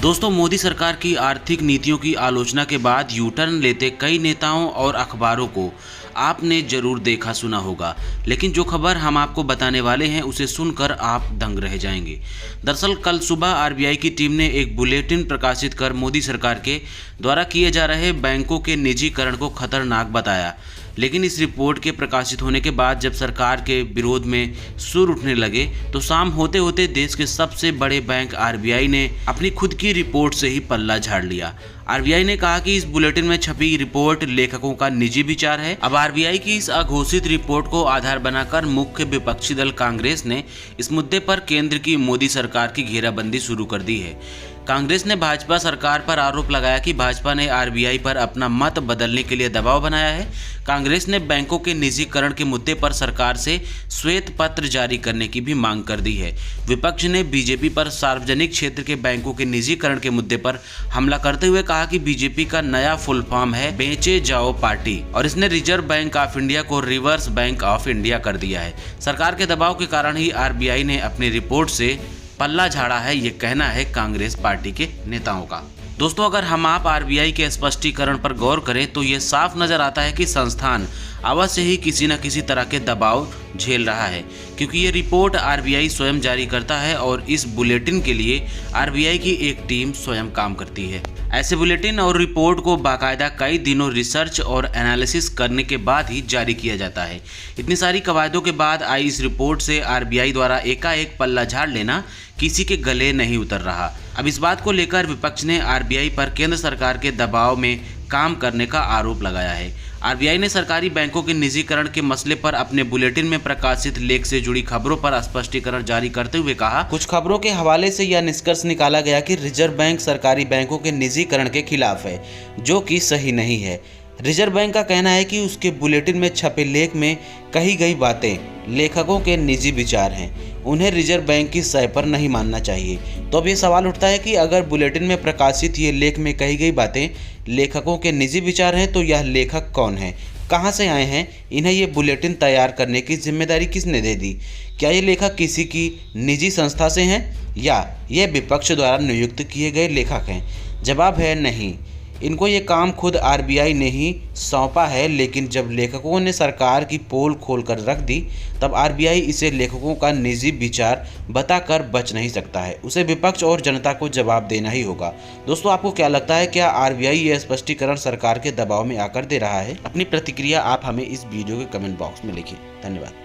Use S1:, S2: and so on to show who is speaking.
S1: दोस्तों, मोदी सरकार की आर्थिक नीतियों की आलोचना के बाद यू टर्न लेते कई नेताओं और अखबारों को आपने जरूर देखा सुना होगा, लेकिन जो खबर हम आपको बताने वाले हैं उसे सुनकर आप दंग रह जाएंगे। दरअसल कल सुबह आरबीआई की टीम ने एक बुलेटिन प्रकाशित कर मोदी सरकार के द्वारा किए जा रहे बैंकों के निजीकरण को खतरनाक बताया। लेकिन इस रिपोर्ट के प्रकाशित होने के बाद जब सरकार के विरोध में सुर उठने लगे तो शाम होते होते देश के सबसे बड़े बैंक आरबीआई ने अपनी खुद की रिपोर्ट से ही पल्ला झाड़ लिया। आरबीआई ने कहा कि इस बुलेटिन में छपी रिपोर्ट लेखकों का निजी विचार है। अब आरबीआई की इस अघोषित रिपोर्ट को आधार बनाकर मुख्य विपक्षी दल कांग्रेस ने इस मुद्दे पर केंद्र की मोदी सरकार की घेराबंदी शुरू कर दी है। कांग्रेस ने भाजपा सरकार पर आरोप लगाया कि भाजपा ने आरबीआई पर अपना मत बदलने के लिए दबाव बनाया है। कांग्रेस ने बैंकों के निजीकरण के मुद्दे पर सरकार से श्वेत पत्र जारी करने की भी मांग कर दी है। विपक्ष ने बीजेपी पर सार्वजनिक क्षेत्र के बैंकों के निजीकरण के मुद्दे पर हमला करते हुए कहा कि बीजेपी का नया फुल फॉर्म है बेचे जाओ पार्टी और इसने रिजर्व बैंक ऑफ इंडिया को रिवर्स बैंक ऑफ इंडिया कर दिया है। सरकार के दबाव के कारण ही आरबीआई ने अपनी रिपोर्ट से पल्ला झाड़ा है, ये कहना है कांग्रेस पार्टी के नेताओं का। दोस्तों, अगर हम आप आरबीआई के स्पष्टीकरण पर गौर करें तो ये साफ नजर आता है कि संस्थान अवश्य ही किसी न किसी तरह के दबाव झेल रहा है, क्योंकि ये रिपोर्ट आरबीआई स्वयं जारी करता है और इस बुलेटिन के लिए आरबीआई की एक टीम स्वयं काम करती है। ऐसे बुलेटिन और रिपोर्ट को बाकायदा कई दिनों रिसर्च और एनालिसिस करने के बाद ही जारी किया जाता है। इतनी सारी कवायदों के बाद आई इस रिपोर्ट से आरबीआई द्वारा एकाएक पल्ला झाड़ लेना किसी के गले नहीं उतर रहा। अब इस बात को लेकर विपक्ष ने आरबीआई पर केंद्र सरकार के दबाव में काम करने का आरोप लगाया है। आरबीआई ने सरकारी बैंकों के निजीकरण के मसले पर अपने बुलेटिन में प्रकाशित लेख से जुड़ी खबरों पर स्पष्टीकरण जारी करते हुए कहा, कुछ खबरों के हवाले से यह निष्कर्ष निकाला गया कि रिजर्व बैंक सरकारी बैंकों के निजीकरण के खिलाफ है, जो कि सही नहीं है। रिजर्व बैंक का कहना है कि उसके बुलेटिन में छपे लेख में कही गई बातें लेखकों के निजी विचार हैं, उन्हें रिजर्व बैंक की सही पर नहीं मानना चाहिए। तो अब ये सवाल उठता है कि अगर बुलेटिन में प्रकाशित ये लेख में कही गई बातें लेखकों के निजी विचार हैं तो यह लेखक कौन है, कहाँ से आए हैं, इन्हें ये बुलेटिन तैयार करने की जिम्मेदारी किसने दे दी? क्या ये लेखक किसी की निजी संस्था से हैं या ये विपक्ष द्वारा नियुक्त किए गए लेखक हैं? जवाब है नहीं, इनको ये काम खुद आरबीआई ने ही सौंपा है। लेकिन जब लेखकों ने सरकार की पोल खोल कर रख दी तब आरबीआई इसे लेखकों का निजी विचार बताकर बच नहीं सकता है, उसे विपक्ष और जनता को जवाब देना ही होगा। दोस्तों, आपको क्या लगता है, क्या आरबीआई यह स्पष्टीकरण सरकार के दबाव में आकर दे रहा है? अपनी प्रतिक्रिया आप हमें इस वीडियो के कमेंट बॉक्स में लिखिए। धन्यवाद।